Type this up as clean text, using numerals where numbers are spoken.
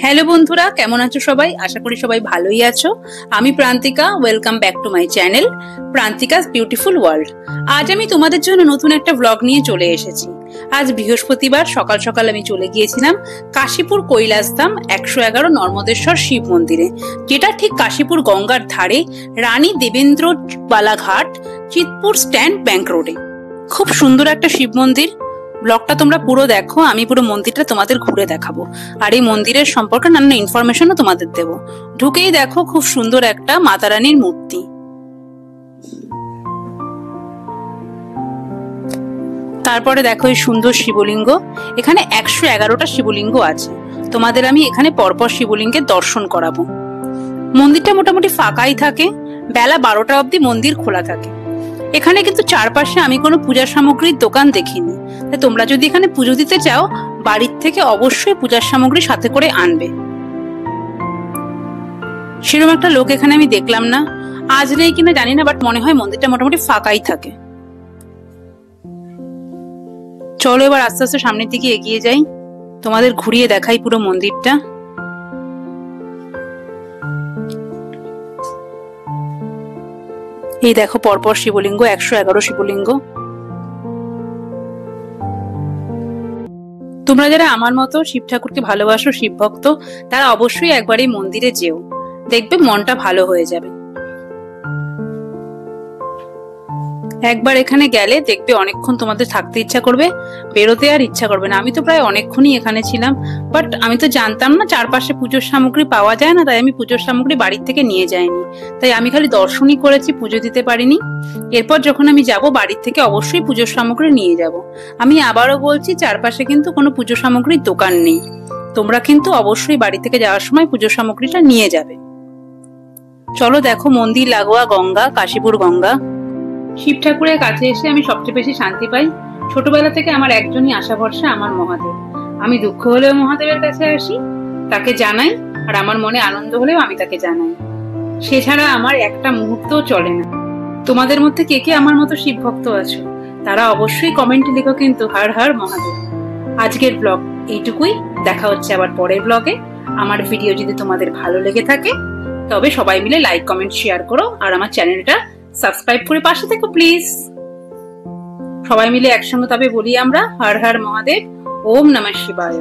Hello বন্ধুরা, কেমন আছো সবাই? আশা করি সবাই ভালোই আছো। আমি Prantika, welcome back to my channel Prantika's beautiful world. আজ আমি তোমাদের জন্য নতুন একটা ব্লগ নিয়ে চলে এসেছি। আজ বৃহস্পতিবার সকাল সকাল আমি চলে গিয়েছিলাম কাশীপুর কৈলাসধাম 111 নর্মদেশ্বর শিব মন্দিরে, যেটা ঠিক কাশীপুর গঙ্গার ধারে রানী দেবেন্দ্র বালাঘাট চিতপুর স্ট্যান্ড ব্যাংক রোডে। খুব সুন্দর একটা শিব মন্দির। ব্লগটা তোমরা পুরো দেখো, আমি পুরো মন্দিরটা তোমাদের ঘুরে দেখাবো আর এই মন্দিরের সম্পর্কে নানান ইনফরমেশনও তোমাদের দেব। ঢুকেই দেখো খুব সুন্দর একটা মাতা রানীর মূর্তি। তারপরে দেখো এই সুন্দর শিবলিঙ্গ। এখানে 111টা শিবলিঙ্গ আছে। তোমাদের আমি এখানে পরপর শিবলিঙ্গের দর্শন করাবো। মন্দিরটা মোটামুটি ফাঁকাই থাকে, বেলা 12টা অবধি মন্দির খোলা থাকে। এখানে কিন্তু চারপাশে আমি কোনো পূজার সামগ্রীর দোকান দেখিনি, তাই তোমরা যদি এখানে পুজো দিতে চাও বাড়ির থেকে অবশ্যই পূজার সামগ্রী সাথে করে আনবে। সেরকম একটা লোক এখানে আমি দেখলাম না, আজ নেই কিনা জানি না, বাট মনে হয় মন্দিরটা মোটামুটি ফাঁকাই থাকে। চলো এবার আস্তে আস্তে সামনের দিকে এগিয়ে যাই, তোমাদের ঘুরিয়ে দেখাই পুরো মন্দিরটা। এই দেখো পরপর শিবলিঙ্গ, 111 শিবলিঙ্গ। তোমরা যারা আমার মতো শিব ঠাকুরকে ভালোবাসো, শিব ভক্ত, তারা অবশ্যই একবার এই মন্দিরে যেও, দেখবে মনটা ভালো হয়ে যাবে। একবার এখানে গেলে দেখবে অনেকক্ষণ তোমাদের থাকতে ইচ্ছা করবে, বেরোতে আর ইচ্ছা করবে না। আমি তো প্রায় অনেকক্ষণই এখানে ছিলাম, বাট আমি তো জানতাম না চারপাশে পুজোর সামগ্রী পাওয়া যায় না, তাই আমি পুজোর সামগ্রী বাড়ির থেকে নিয়ে যাইনি। তাই আমি খালি দর্শনই করেছি, পুজো দিতে পারিনি। এরপর যখন আমি যাব বাড়ির থেকে অবশ্যই পুজোর সামগ্রী নিয়ে যাব। আমি আবারও বলছি, চারপাশে কিন্তু কোনো পুজো সামগ্রীর দোকান নেই। তোমরা কিন্তু অবশ্যই বাড়ি থেকে যাওয়ার সময় পুজোর সামগ্রীটা নিয়ে যাবে। চলো দেখো মন্দির লাগোয়া গঙ্গা, কাশীপুর গঙ্গা। শিব ঠাকুরের কাছে এসে আমি সবচেয়ে বেশি শান্তি পাই। ছোটবেলা থেকে আমার একজনই আশা ভরসা, আমার মহাদেব। আমি দুঃখ হলেও মহাদেবের কাছে আসি, তাকে জানাই, আর আমার মনে আনন্দ হলেও আমি তাকে জানাই। সে ছাড়া আমার একটা মুহূর্তও চলে না। তোমাদের মধ্যে কে কে আমার মতো শিব ভক্ত আছো তারা অবশ্যই কমেন্টে লিখো কিন্তু, হর হর মহাদেব। আজকের ব্লগ এইটুকুই, দেখা হচ্ছে আবার পরের ব্লগে। আমার ভিডিও যদি তোমাদের ভালো লেগে থাকে তবে সবাই মিলে লাইক কমেন্ট শেয়ার করো, আর আমার চ্যানেলটা সাবস্ক্রাইব করে পাশে থেকো প্লিজ। সবাই মিলে একসঙ্গে তবে বলি আমরা, হর হর মহাদেব, ওম নমঃ শিবায়।